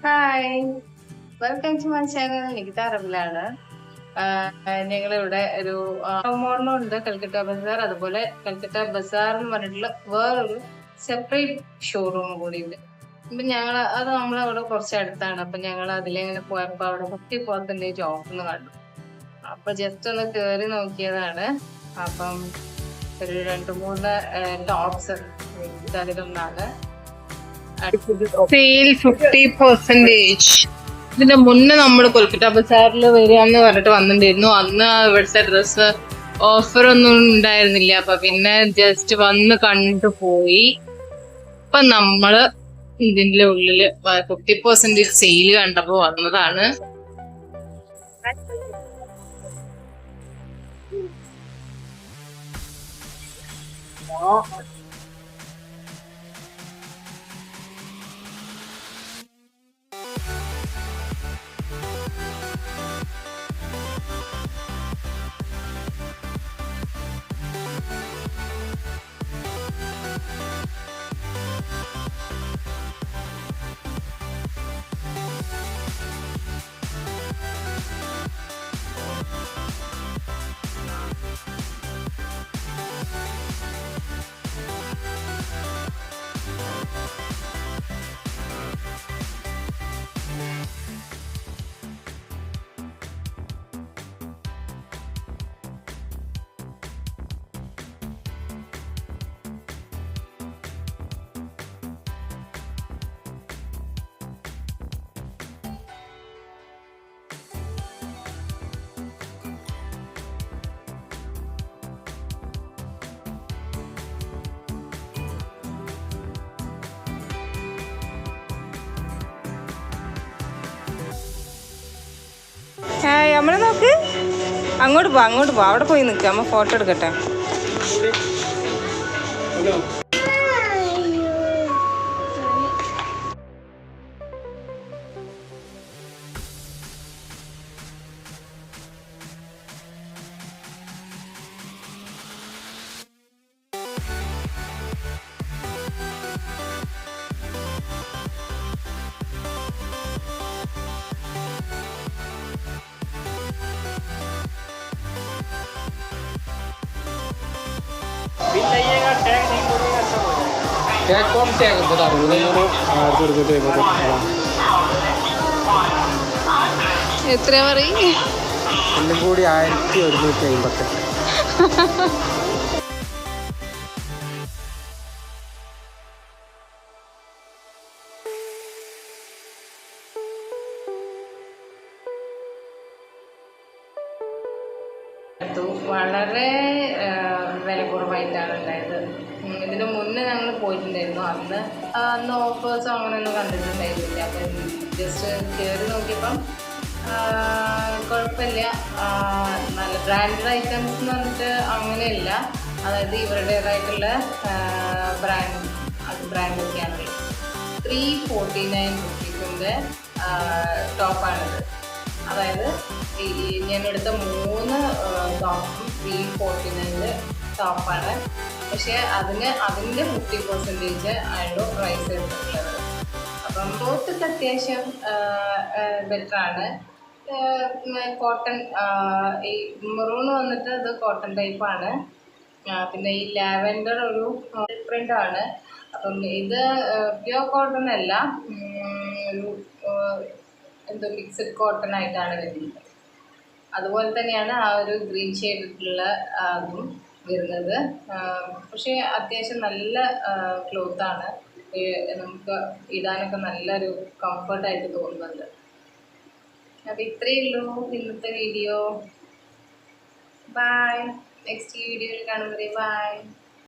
Hi, welcome to my channel. Nikita അറബിലാണ്. ഞങ്ങളിവിടെ ഒരു മോളിലുണ്ട് കൽക്കട്ട ബസാർ. അതുപോലെ കൽക്കട്ട ബസാർ എന്ന് പറഞ്ഞിട്ടുള്ള വേറൊരു സെപ്പറേറ്റ് ഷോറൂം കൂടി ഉണ്ട്. അപ്പൊ അത് നമ്മളവിടെ കുറച്ച് അടുത്താണ്. അപ്പൊ ഞങ്ങൾ അതിലെങ്ങനെ പോയപ്പോ അവിടെ 50% ഓഫ് എന്ന് കണ്ടു. അപ്പൊ ജസ്റ്റ് ഒന്ന് കേറി നോക്കിയതാണ്. അപ്പം ഒരു 2-3 ടോപ്സ് അതിലൊന്നാണ് സെയിൽ 50%. ഇതിന്റെ മുന്നേ നമ്മൾ കൊൽക്കത്ത ബസാറിൽ വരികയെന്ന് പറഞ്ഞിട്ട് വന്നിട്ടുണ്ടായിരുന്നു. അന്ന് ഇവിടുത്തെ ഡ്രസ്സ് ഓഫർ ഒന്നും ഉണ്ടായിരുന്നില്ല. അപ്പൊ പിന്നെ ജസ്റ്റ് വന്ന് കണ്ടു പോയി. ഇപ്പൊ നമ്മള് ഇതിന്റെ ഉള്ളില് 50% സെയിൽ കണ്ടപ്പോ വന്നതാണ്. നമ്മള് നോക്ക്, അങ്ങോട്ട് പോ, അവിടെ പോയി നിൽക്കുക. അമ്മ ഫോട്ടോ എടുക്കട്ടെ. टैग कौन से बता दो എത്ര പറയും? എല്ലാം കൂടി 1158. വളരെ വില കുറവായിട്ടാണ് ഉണ്ടായത്. ഇതിന് മുന്നേ ഞങ്ങൾ പോയിട്ടുണ്ടായിരുന്നു. അന്ന് ഓഫേഴ്സും അങ്ങനെയൊന്നും കണ്ടിട്ടുണ്ടായിരുന്നില്ല. അപ്പം ജസ്റ്റ് കയറി നോക്കിയപ്പം കുഴപ്പമില്ല. നല്ല ബ്രാൻഡഡ് ഐറ്റംസ് എന്ന് പറഞ്ഞിട്ട് അങ്ങനെയല്ല. അതായത് ഇവരുടേതായിട്ടുള്ള ബ്രാൻഡൊക്കെയാണ്. 349 റുപ്പീസിൻ്റെ ടോപ്പാണിത്. അതായത് ഞാനെടുത്ത 3 ടോപ്പും 349 ടോപ്പാണ്. പക്ഷേ അതിൻ്റെ 50% ആയിരുന്നു പ്രൈസ് എടുത്തിട്ടുള്ളത്. അപ്പം ക്ലോത്ത് അത്യാവശ്യം ബെറ്ററാണ്. കോട്ടൺ, ഈ മെറൂൺ വന്നിട്ട് അത് കോട്ടൺ ടൈപ്പാണ്. പിന്നെ ഈ ലാവൻഡർ ഒരു പ്രിൻ്റാണ്. അപ്പം ഇത് പ്യുവർ കോട്ടൺ അല്ല, ഒരു എന്തോ മിക്സഡ് കോട്ടൺ ആയിട്ടാണ് വരുന്നത്. അതുപോലെ തന്നെയാണ് ആ ഒരു ഗ്രീൻ ഷെയ്ഡിലുള്ള അതും വരുന്നത്. പക്ഷേ അത്യാവശ്യം നല്ല ക്ലോത്താണ്. നമുക്ക് ഇടാനൊക്കെ നല്ലൊരു കംഫർട്ടായിട്ട് തോന്നുന്നുണ്ട്. അപ്പം ഇത്രയേ ഉള്ളൂ ഇന്നത്തെ വീഡിയോ. ബൈ. നെക്സ്റ്റ് വീഡിയോയിൽ കാണുമ്പോൾ ബൈ.